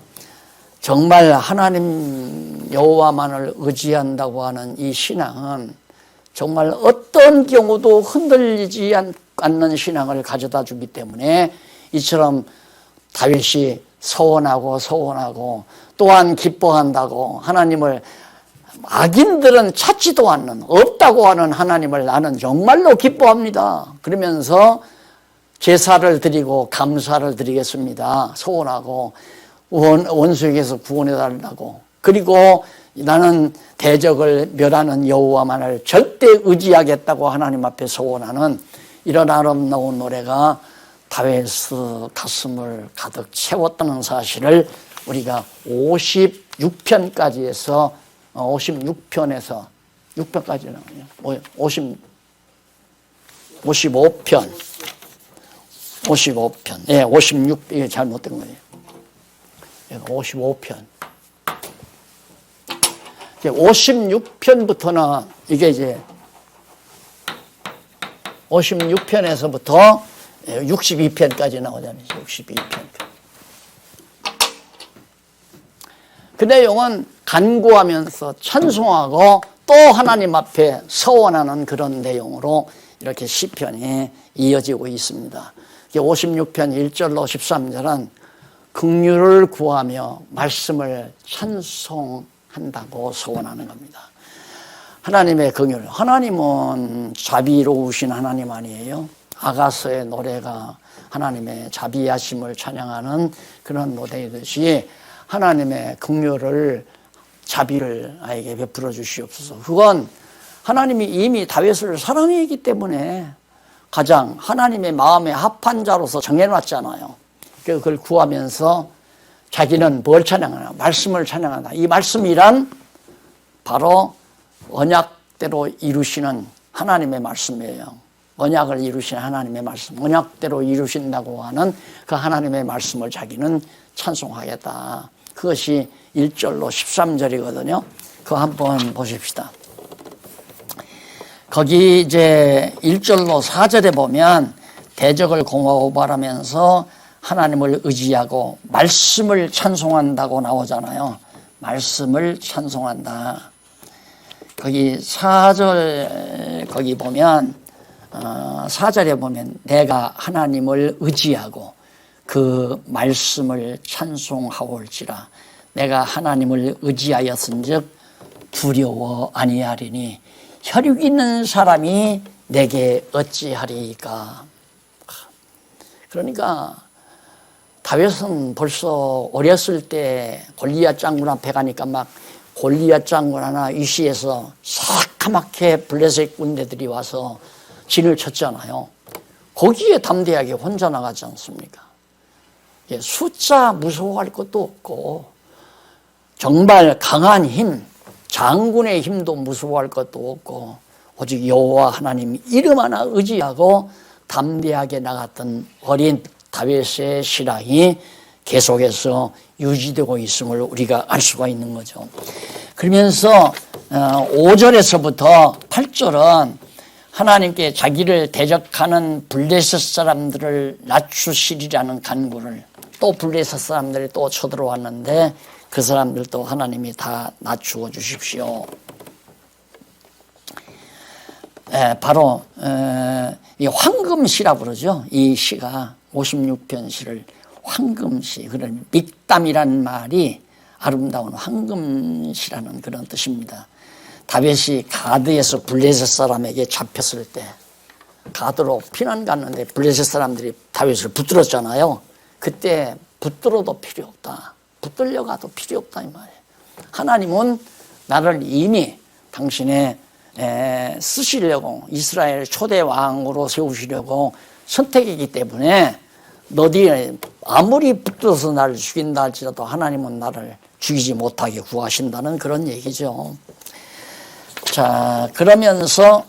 정말 하나님 여호와만을 의지한다고 하는 이 신앙은 정말 어떤 경우도 흔들리지 않는 신앙을 가져다 주기 때문에 이처럼 다윗이 서원하고 또한 기뻐한다고 하나님을 악인들은 찾지도 않는 없다고 하는 하나님을 나는 정말로 기뻐합니다. 그러면서 제사를 드리고 감사를 드리겠습니다. 소원하고 원수에게서 구원해 달라고. 그리고 나는 대적을 멸하는 여호와만을 절대 의지하겠다고 하나님 앞에 소원하는 이런 아름다운 노래가 다윗의 가슴을 가득 채웠다는 사실을 우리가 56편까지 6편까지는 55편. 예, 56, 이게 잘못된 거예요. 55편. 56편부터는 이게 이제 56편에서부터 62편까지 나오잖아요. 62편. 그 내용은 간구하면서 찬송하고 또 하나님 앞에 서원하는 그런 내용으로 이렇게 시편이 이어지고 있습니다. 56편 1절로 13절은 긍휼을 구하며 말씀을 찬송한다고 소원하는 겁니다. 하나님의 긍휼. 하나님은 자비로우신 하나님 아니에요? 아가서의 노래가 하나님의 자비하심을 찬양하는 그런 노래이듯이 하나님의 긍휼을 자비를 아에게 베풀어 주시옵소서. 그건 하나님이 이미 다윗을 사랑했기 때문에 가장 하나님의 마음에 합한 자로서 정해놨잖아요. 그걸 구하면서 자기는 뭘 찬양하나? 말씀을 찬양한다. 이 말씀이란 바로 언약대로 이루시는 하나님의 말씀이에요. 언약을 이루신 하나님의 말씀, 언약대로 이루신다고 하는 그 하나님의 말씀을 자기는 찬송하겠다. 그것이 1절로 13절이거든요. 그거 한번 보십시다. 거기 이제 1절로 4절에 보면 대적을 공허고발하면서 하나님을 의지하고 말씀을 찬송한다고 나오잖아요. 말씀을 찬송한다. 거기 4절 거기 보면 4절에 보면 내가 하나님을 의지하고 그 말씀을 찬송하올지라 내가 하나님을 의지하였은즉 두려워 아니하리니 혈육 있는 사람이 내게 어찌하리까. 그러니까 다윗은 벌써 어렸을 때 골리앗 장군 앞에 가니까 막 골리앗 장군 하나 위시해서 새카맣게 블레셋 군대들이 와서 진을 쳤잖아요. 거기에 담대하게 혼자 나가지 않습니까? 숫자 무서워할 것도 없고 정말 강한 힘, 장군의 힘도 무서워할 것도 없고 오직 여호와 하나님 이름 하나 의지하고 담대하게 나갔던 어린 다윗의 신앙이 계속해서 유지되고 있음을 우리가 알 수가 있는 거죠. 그러면서 5절에서부터 8절은 하나님께 자기를 대적하는 블레셋 사람들을 낮추시리라는 간구를 또 블레셋 사람들이 또 쳐들어왔는데 그 사람들도 하나님이 다 낮추어 주십시오. 바로 이 황금시라 그러죠. 이 시가 56편 시를 황금시, 그런 믹담이라는 말이 아름다운 황금시라는 그런 뜻입니다. 다윗이 가드에서 블레셋 사람에게 잡혔을 때 가드로 피난 갔는데 블레셋 사람들이 다윗을 붙들었잖아요. 그때 붙들어도 필요 없다, 붙들려가도 필요 없다 이 말이에요. 하나님은 나를 이미 당신의 쓰시려고 이스라엘 초대 왕으로 세우시려고 선택이기 때문에 너희 아무리 붙들어서 나를 죽인다 할지라도 하나님은 나를 죽이지 못하게 구하신다는 그런 얘기죠. 자, 그러면서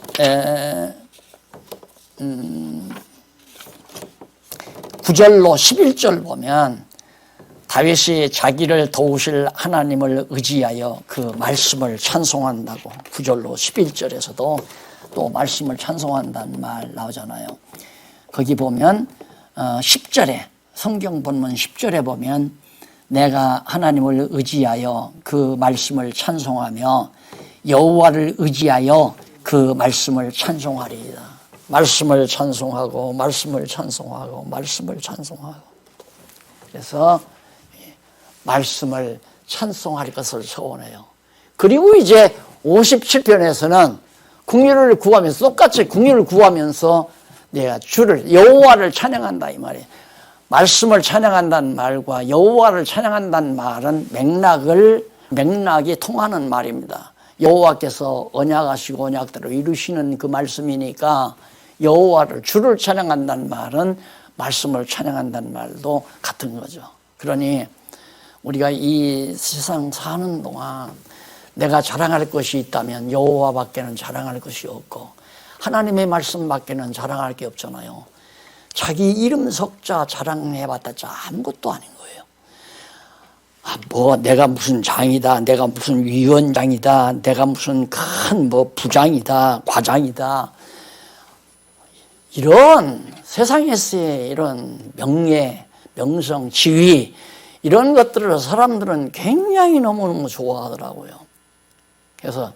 9절로 11절 보면 다윗이 자기를 도우실 하나님을 의지하여 그 말씀을 찬송한다고 9절로 11절에서도 또 말씀을 찬송한다는 말 나오잖아요. 거기 보면 10절에 성경 본문 10절에 보면 내가 하나님을 의지하여 그 말씀을 찬송하며 여호와를 의지하여 그 말씀을 찬송하리이다. 말씀을 찬송하고 말씀을 찬송하고 말씀을 찬송하고, 그래서 말씀을 찬송할 것을 소원해요. 그리고 이제 57편에서는 긍휼을 구하면서 똑같이 긍휼을 구하면서 내가 주를 여호와를 찬양한다 이 말이에요. 말씀을 찬양한다는 말과 여호와를 찬양한다는 말은 맥락이 통하는 말입니다. 여호와께서 언약하시고 언약대로 이루시는 그 말씀이니까 여호와를 주를 찬양한다는 말은 말씀을 찬양한다는 말도 같은 거죠. 그러니 우리가 이 세상 사는 동안 내가 자랑할 것이 있다면 여호와밖에는 자랑할 것이 없고 하나님의 말씀밖에는 자랑할 게 없잖아요. 자기 이름 석자 자랑해봤자 아무것도 아닌 거예요. 내가 무슨 장이다, 내가 무슨 위원장이다, 내가 무슨 큰 부장이다, 과장이다, 이런 세상에서의 이런 명예, 명성, 지위, 이런 것들을 사람들은 굉장히 너무너무 좋아하더라고요. 그래서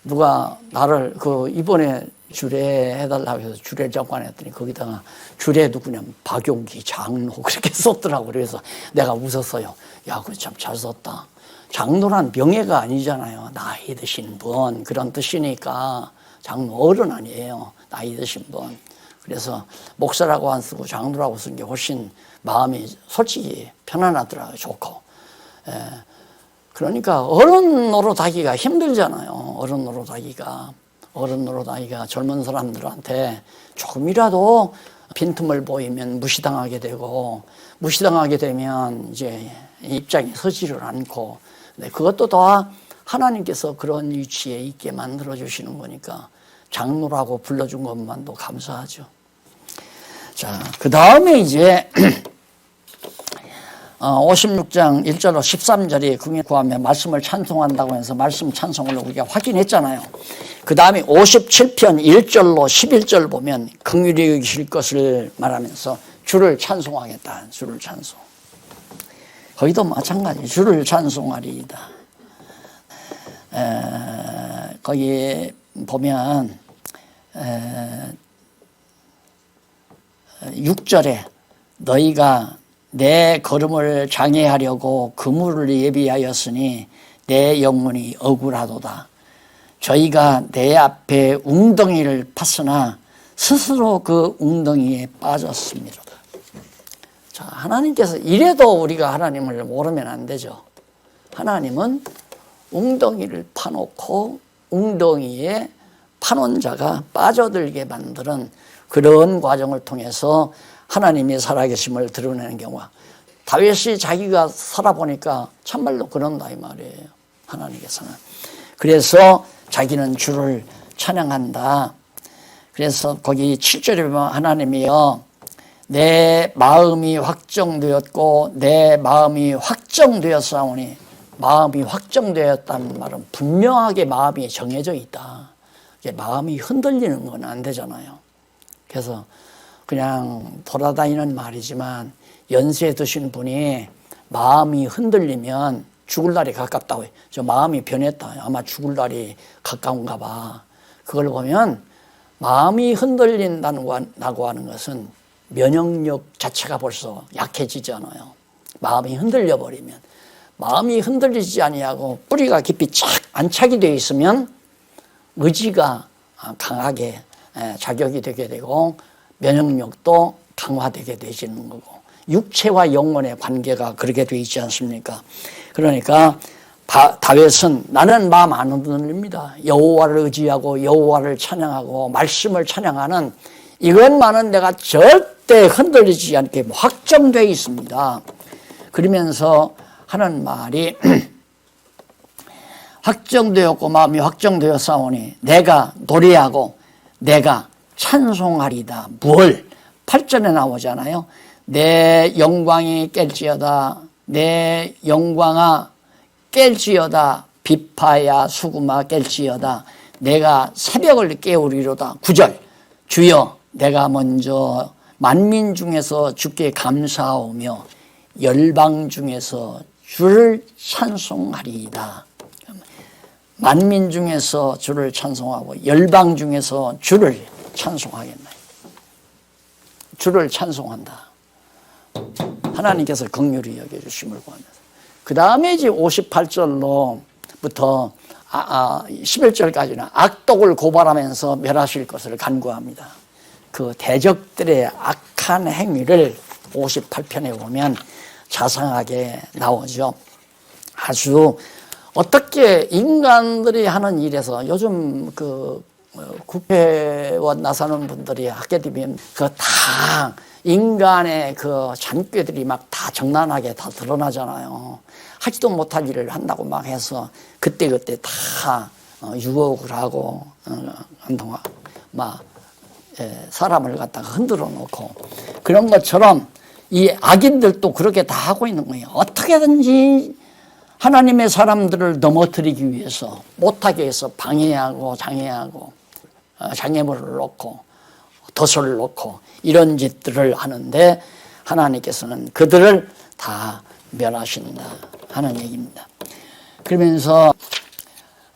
누가 나를 이번에 주례해달라고 해서 주례 정관 했더니 거기다가 주례 누구냐면 박용기 장로 그렇게 썼더라고요. 그래서 내가 웃었어요. 야, 그거 참 잘 썼다. 장로란 명예가 아니잖아요. 나이 드신 분, 그런 뜻이니까. 장로 어른 아니에요. 나이 드신 분. 그래서 목사라고 안 쓰고 장로라고 쓴 게 훨씬 마음이 솔직히 편안하더라고요. 좋고. 그러니까 어른 노릇하기가 힘들잖아요. 어른 노릇하기가 젊은 사람들한테 조금이라도 빈틈을 보이면 무시당하게 되면 이제 입장에 서지를 않고, 그것도 다 하나님께서 그런 위치에 있게 만들어 주시는 거니까 장로라고 불러준 것만도 감사하죠. 자, 그 다음에 이제 56장 1절로 13절이 긍휼 구하며 말씀을 찬송한다고 해서 말씀 찬송을 우리가 확인했잖아요. 그 다음에 57편 1절로 11절 보면 긍휼히 여기실 것을 말하면서 주를 찬송하겠다. 주를 찬송. 거기도 마찬가지. 주를 찬송하리이다. 거기 보면 6절에 너희가 내 걸음을 장애하려고 그물을 예비하였으니 내 영혼이 억울하도다. 저희가 내 앞에 웅덩이를 팠으나 스스로 그 웅덩이에 빠졌습니다. 자, 하나님께서 이래도 우리가 하나님을 모르면 안 되죠. 하나님은 웅덩이를 파놓고 웅덩이에 파놓은 자가 빠져들게 만드는 그런 과정을 통해서 하나님이 살아계심을 드러내는 경우가, 다윗이 자기가 살아보니까 참말로 그런다 이 말이에요. 하나님께서는. 그래서 자기는 주를 찬양한다. 그래서 거기 7절에 보면 하나님이여 내 마음이 확정되었고 내 마음이 확정되었사오니, 마음이 확정되었다는 말은 분명하게 마음이 정해져 있다. 마음이 흔들리는 건 안 되잖아요. 그래서 그냥 돌아다니는 말이지만 연세 드신 분이 마음이 흔들리면 죽을 날이 가깝다고. 저 마음이 변했다. 아마 죽을 날이 가까운가 봐. 그걸 보면 마음이 흔들린다고 하는 것은 면역력 자체가 벌써 약해지잖아요. 마음이 흔들려 버리면. 마음이 흔들리지 아니하고 뿌리가 깊이 착 안착이 되어 있으면 의지가 강하게 자격이 되게 되고 면역력도 강화되게 되시는 거고, 육체와 영혼의 관계가 그렇게 되어 있지 않습니까? 그러니까 다윗은 나는 마음 안 흔들립니다. 여호와를 의지하고 여호와를 찬양하고 말씀을 찬양하는 이것만은 내가 절대 흔들리지 않게 확정되어 있습니다. 그러면서 하는 말이 확정되었고 마음이 확정되었사오니 내가 노래하고 내가 찬송하리다. 뭘? 8절에 나오잖아요. 내 영광이 깰지어다. 내 영광아 깰지어다. 비파야 수구마 깰지어다. 내가 새벽을 깨우리로다. 9절 주여 내가 먼저 만민 중에서 주께 감사하오며 열방 중에서 주를 찬송하리이다. 만민 중에서 주를 찬송하고 열방 중에서 주를 찬송하겠나. 주를 찬송한다. 하나님께서 긍휼히 여겨주심을 구합니다. 그 다음에 이제 58절로부터 11절까지는 악독을 고발하면서 멸하실 것을 간구합니다. 그 대적들의 악한 행위를 58편에 보면 자상하게 나오죠. 아주 어떻게 인간들이 하는 일에서 요즘 그 국회의원 나서는 분들이 하게 되면 그 다 인간의 그 잔꾀들이 막 다 적나라하게 다 드러나잖아요. 하지도 못할 일을 한다고 막 해서 그때그때 다 유혹을 하고 한동안 막 사람을 갖다가 흔들어 놓고 그런 것처럼 이 악인들도 그렇게 다 하고 있는 거예요. 어떻게든지 하나님의 사람들을 넘어뜨리기 위해서 못하게 해서 방해하고 장애하고 장애물을 놓고 덫을 놓고 이런 짓들을 하는데 하나님께서는 그들을 다 멸하신다 하는 얘기입니다. 그러면서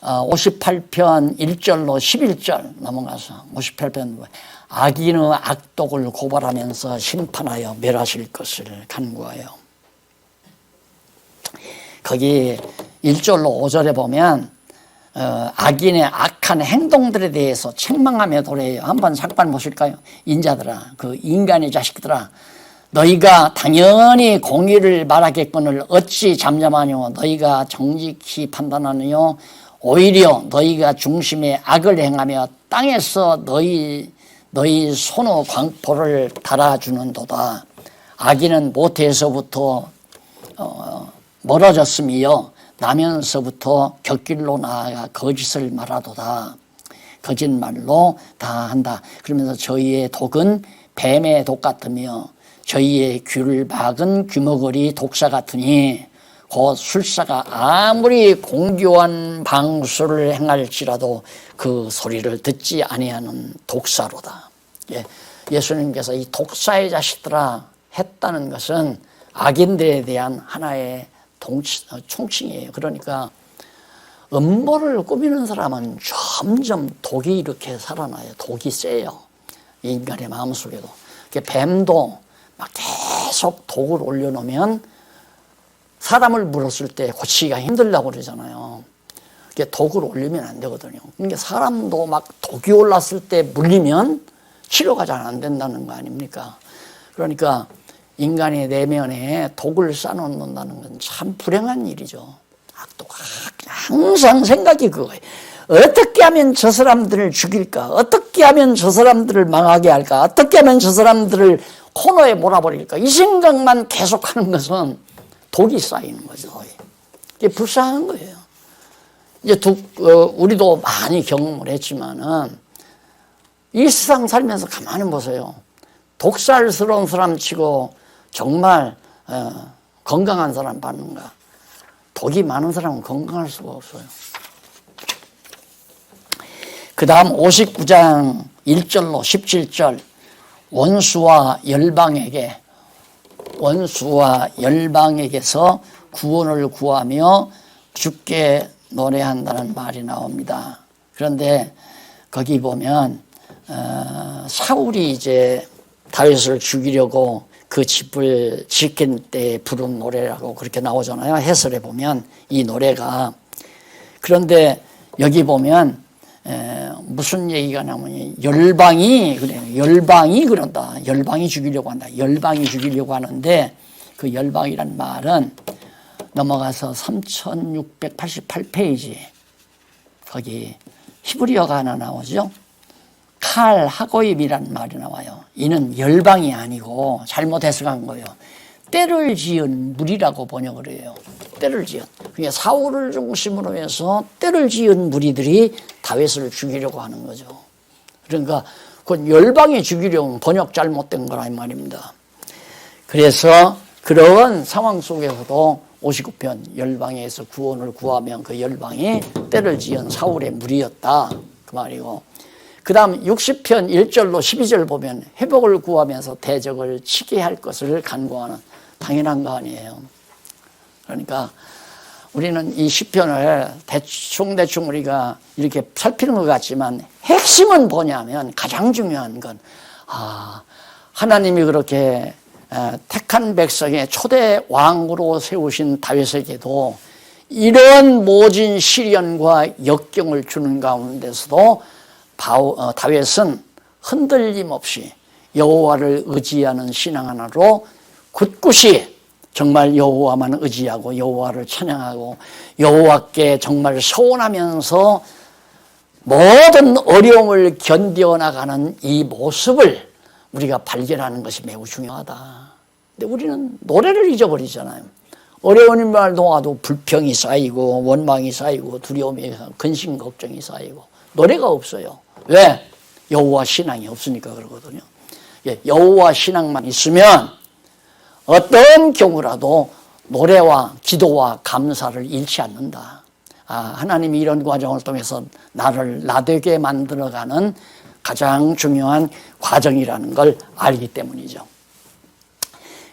58편 1절로 11절 넘어가서 58편 악인의 악독을 고발하면서 심판하여 멸하실 것을 간구하여, 거기 1절로 5절에 보면 악인의 악한 행동들에 대해서 책망하며 도래해요. 한번 잠깐 보실까요? 인자들아, 그 인간의 자식들아, 너희가 당연히 공의를 말하겠거늘 어찌 잠잠하뇨? 너희가 정직히 판단하느뇨? 오히려 너희가 중심에 악을 행하며 땅에서 너희 손의 광포를 달아주는도다. 악인은 모태에서부터 멀어졌으며 나면서부터 곁길로 나아가 거짓을 말하도다. 거짓말로 다 한다. 그러면서 저희의 독은 뱀의 독 같으며 저희의 귀를 막은 귀머거리 독사 같으니 곧 술사가 아무리 공교한 방수를 행할지라도 그 소리를 듣지 아니하는 독사로다. 예수님께서 이 독사의 자식들아 했다는 것은 악인들에 대한 하나의 총칭이에요. 그러니까 음모를 꾸미는 사람은 점점 독이 이렇게 살아나요. 독이 세요. 인간의 마음속에도. 뱀도 막 계속 독을 올려놓으면 사람을 물었을 때 고치기가 힘들다고 그러잖아요. 독을 올리면 안 되거든요. 그러니까 사람도 막 독이 올랐을 때 물리면 치료가 잘 안 된다는 거 아닙니까? 그러니까 인간의 내면에 독을 쌓아놓는다는 건 참 불행한 일이죠. 항상 생각이 그거예요. 어떻게 하면 저 사람들을 죽일까? 어떻게 하면 저 사람들을 망하게 할까? 어떻게 하면 저 사람들을 코너에 몰아버릴까? 이 생각만 계속하는 것은 독이 쌓이는 거죠. 이게 불쌍한 거예요. 이제 우리도 많이 경험을 했지만은 이 세상 살면서 가만히 보세요. 독살스러운 사람 치고 정말 건강한 사람 봤는가? 독이 많은 사람은 건강할 수가 없어요. 그 다음 59장 1절로 17절 원수와 열방에게 원수와 열방에게서 구원을 구하며 주께 노래한다는 말이 나옵니다. 그런데 거기 보면 사울이 이제 다윗을 죽이려고 그 집을 지킬 때 부른 노래라고 그렇게 나오잖아요. 해설에 보면 이 노래가. 그런데 여기 보면 무슨 얘기가 나오니 열방이 그래요. 열방이 그런다. 열방이 죽이려고 한다. 열방이 죽이려고 하는데 그 열방이란 말은 넘어가서 3688페이지 거기 히브리어가 하나 나오죠. 칼 하고입이란 말이 나와요. 이는 열방이 아니고 잘못 해석한 거예요. 때를 지은 무리라고 번역을 해요. 때를 지은. 그게 사울을 중심으로 해서 때를 지은 무리들이 다윗을 죽이려고 하는 거죠. 그러니까 그건 열방이 죽이려고 번역 잘못된 거라 이 말입니다. 그래서 그런 상황 속에서도 59편 열방에서 구원을 구하면 그 열방이 때를 지은 사울의 무리였다 그 말이고, 그 다음 60편 1절로 12절 보면 회복을 구하면서 대적을 치게 할 것을 간구하는 당연한 거 아니에요. 그러니까 우리는 이 시편을 대충 우리가 이렇게 살피는 것 같지만 핵심은 뭐냐면 가장 중요한 건 하나님이 그렇게 택한 백성의 초대 왕으로 세우신 다윗에게도 이런 모진 시련과 역경을 주는 가운데서도 다윗은 흔들림 없이 여호와를 의지하는 신앙 하나로 굳굳이 정말 여호와만 의지하고 여호와를 찬양하고 여호와께 정말 서원하면서 모든 어려움을 견뎌나가는 이 모습을 우리가 발견하는 것이 매우 중요하다. 근데 우리는 노래를 잊어버리잖아요. 어려운 말도 와도 불평이 쌓이고 원망이 쌓이고 두려움이 근심 걱정이 쌓이고 노래가 없어요. 왜? 여호와 신앙이 없으니까 그러거든요. 여호와 신앙만 있으면 어떤 경우라도 노래와 기도와 감사를 잃지 않는다. 하나님이 이런 과정을 통해서 나를 나되게 만들어가는 가장 중요한 과정이라는 걸 알기 때문이죠.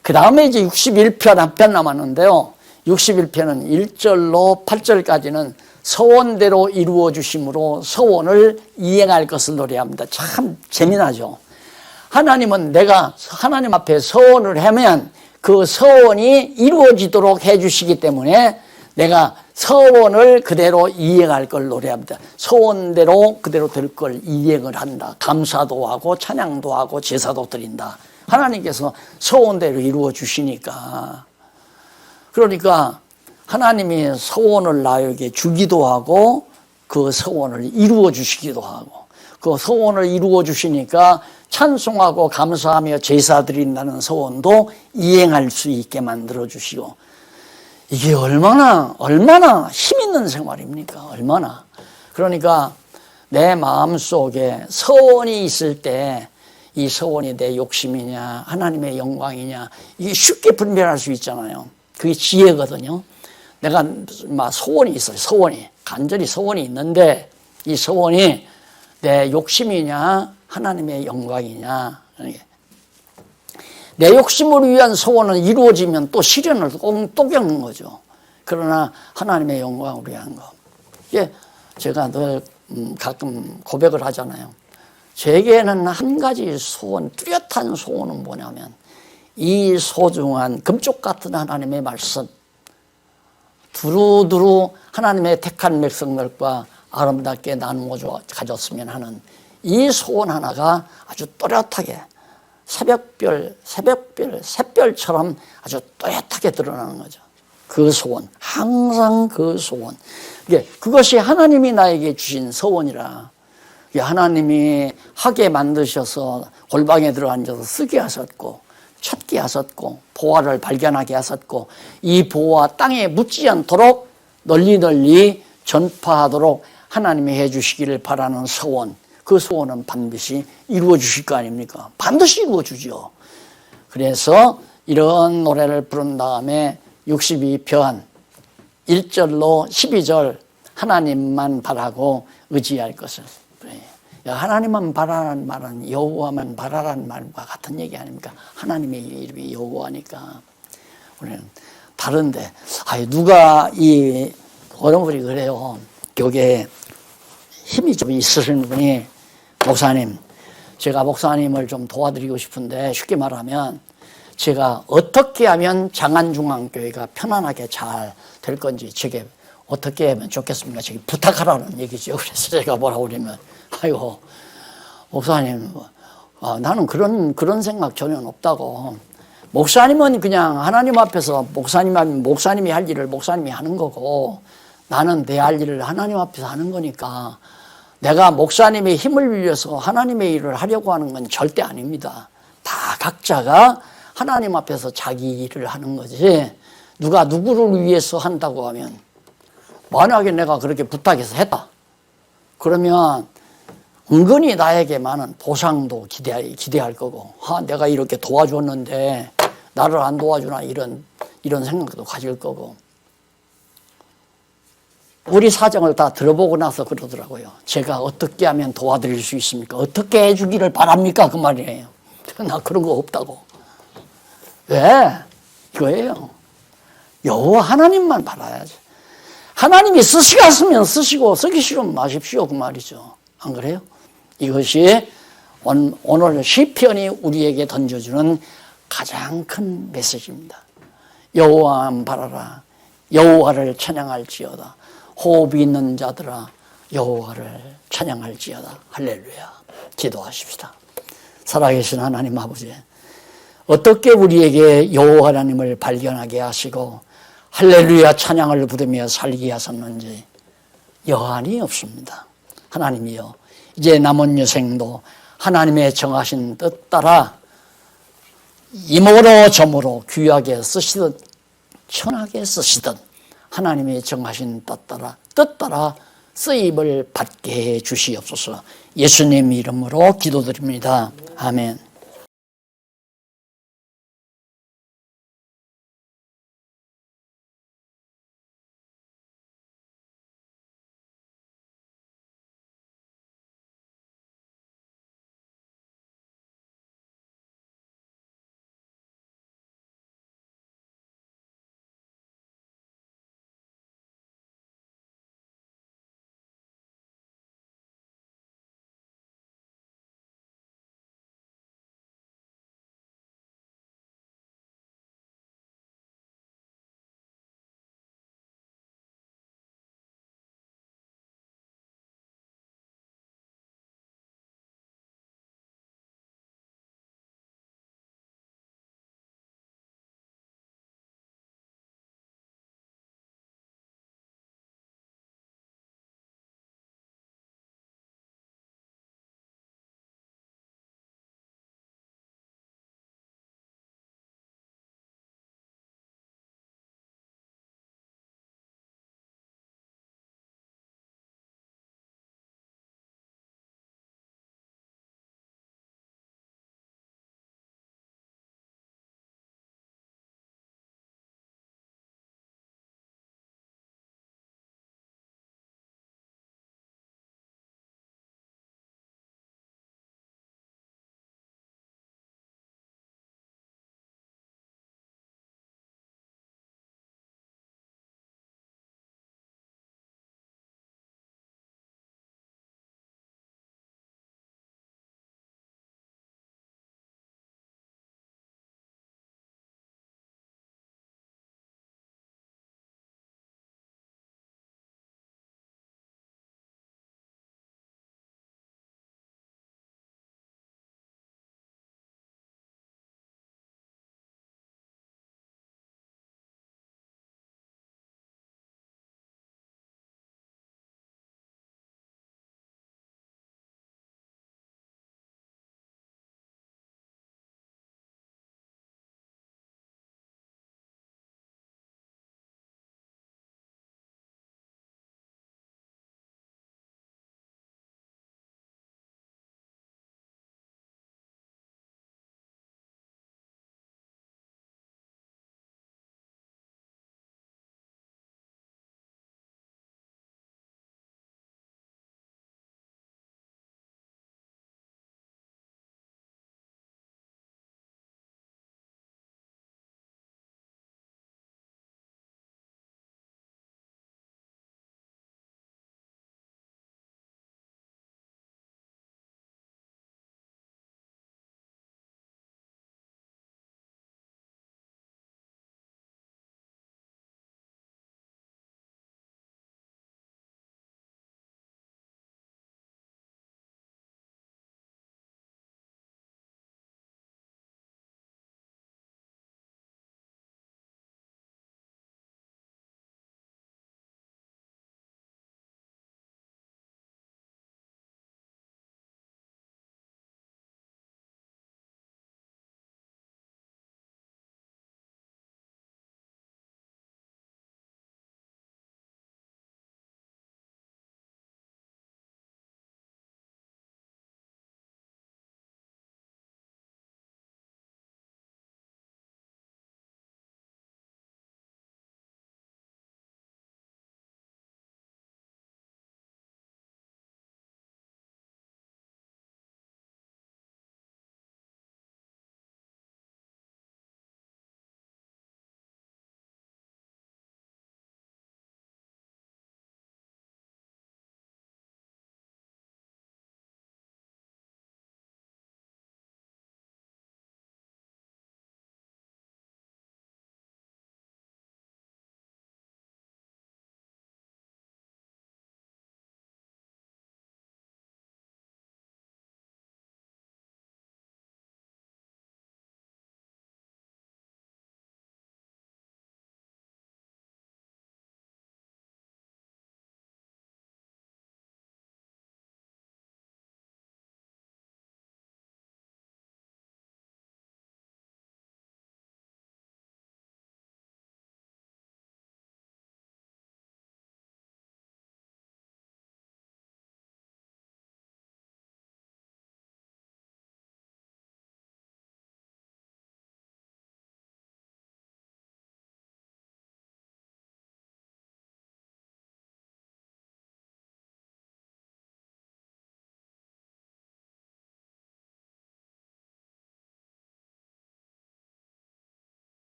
그 다음에 이제 61편 한 편 남았는데요. 61편은 1절로 8절까지는 서원대로 이루어 주심으로 서원을 이행할 것을 노래합니다. 참 재미나죠. 하나님은 내가 하나님 앞에 서원을 하면 그 서원이 이루어지도록 해주시기 때문에 내가 서원을 그대로 이행할 걸 노래합니다. 서원대로 그대로 될 걸 이행을 한다. 감사도 하고 찬양도 하고 제사도 드린다. 하나님께서 서원대로 이루어 주시니까. 그러니까 하나님이 서원을 나에게 주기도 하고 그 서원을 이루어 주시기도 하고 그 서원을 이루어 주시니까 찬송하고 감사하며 제사 드린다는 서원도 이행할 수 있게 만들어 주시고, 이게 얼마나 힘 있는 생활입니까? 얼마나. 그러니까 내 마음속에 서원이 있을 때 이 서원이 내 욕심이냐 하나님의 영광이냐 이게 쉽게 분별할 수 있잖아요. 그게 지혜거든요. 내가 막 소원이 있어요. 소원이 간절히 소원이 있는데 이 소원이 내 욕심이냐 하나님의 영광이냐. 내 욕심을 위한 소원은 이루어지면 또 시련을 또 겪는 거죠. 그러나 하나님의 영광을 위한 거. 이게 제가 늘 가끔 고백을 하잖아요. 제게는 한 가지 소원, 뚜렷한 소원은 뭐냐면 이 소중한 금쪽 같은 하나님의 말씀 두루두루 하나님의 택한 백성들과 아름답게 나누어 가졌으면 하는 이 소원 하나가 아주 또렷하게 새별처럼 아주 또렷하게 드러나는 거죠. 그 소원, 항상 그 소원. 그것이 하나님이 나에게 주신 소원이라. 하나님이 하게 만드셔서 골방에 들어앉아서 쓰게 하셨고 찾게 하셨고 보화를 발견하게 하셨고 이 보화 땅에 묻지 않도록 널리 전파하도록 하나님이 해주시기를 바라는 소원, 그 소원은 반드시 이루어 주실 거 아닙니까? 반드시 이루어 주죠. 그래서 이런 노래를 부른 다음에 62편 1절로 12절 하나님만 바라고 의지할 것을. 하나님만 바라라는 말은 여호와만 바라라는 말과 같은 얘기 아닙니까? 하나님의 이름이 여호와니까. 우리는 다른데, 누가 이 어른분이 그래요. 여기에 힘이 좀 있으신 분이, 목사님, 제가 목사님을 좀 도와드리고 싶은데, 쉽게 말하면 제가 어떻게 하면 장안중앙교회가 편안하게 잘 될 건지, 저게 어떻게 하면 좋겠습니까? 저기 부탁하라는 얘기죠. 그래서 제가 뭐라고 그러면, 아이고, 목사님, 나는 그런 생각 전혀 없다고. 목사님은 그냥 하나님 앞에서 목사님이 할 일을 목사님이 하는 거고, 나는 내 할 일을 하나님 앞에서 하는 거니까, 내가 목사님의 힘을 빌려서 하나님의 일을 하려고 하는 건 절대 아닙니다. 다 각자가 하나님 앞에서 자기 일을 하는 거지, 누가 누구를 위해서 한다고 하면, 만약에 내가 그렇게 부탁해서 했다, 그러면 은근히 나에게 많은 보상도 기대할 거고, 내가 이렇게 도와줬는데 나를 안 도와주나, 이런 생각도 가질 거고. 우리 사정을 다 들어보고 나서 그러더라고요. 제가 어떻게 하면 도와드릴 수 있습니까? 어떻게 해주기를 바랍니까? 그 말이에요. 나 그런 거 없다고. 왜? 이거예요. 여호와 하나님만 바라야지. 하나님이 쓰시겠으면 쓰시고, 쓰기 싫으면 마십시오. 그 말이죠. 안 그래요? 이것이 오늘 시편이 우리에게 던져주는 가장 큰 메시지입니다. 여호와만 바라라. 여호와를 찬양할지어다. 호흡이 있는 자들아, 여호와를 찬양할지어다. 할렐루야. 기도하십시다. 살아계신 하나님 아버지, 어떻게 우리에게 여호와 하나님을 발견하게 하시고 할렐루야 찬양을 부르며 살게 하셨는지 여한이 없습니다. 하나님이여, 이제 남은 여생도 하나님의 정하신 뜻 따라 이모로 저모로 귀하게 쓰시듯 천하게 쓰시듯 하나님의 정하신 뜻 따라 쓰임을 받게 해 주시옵소서. 예수님 이름으로 기도드립니다. 아멘.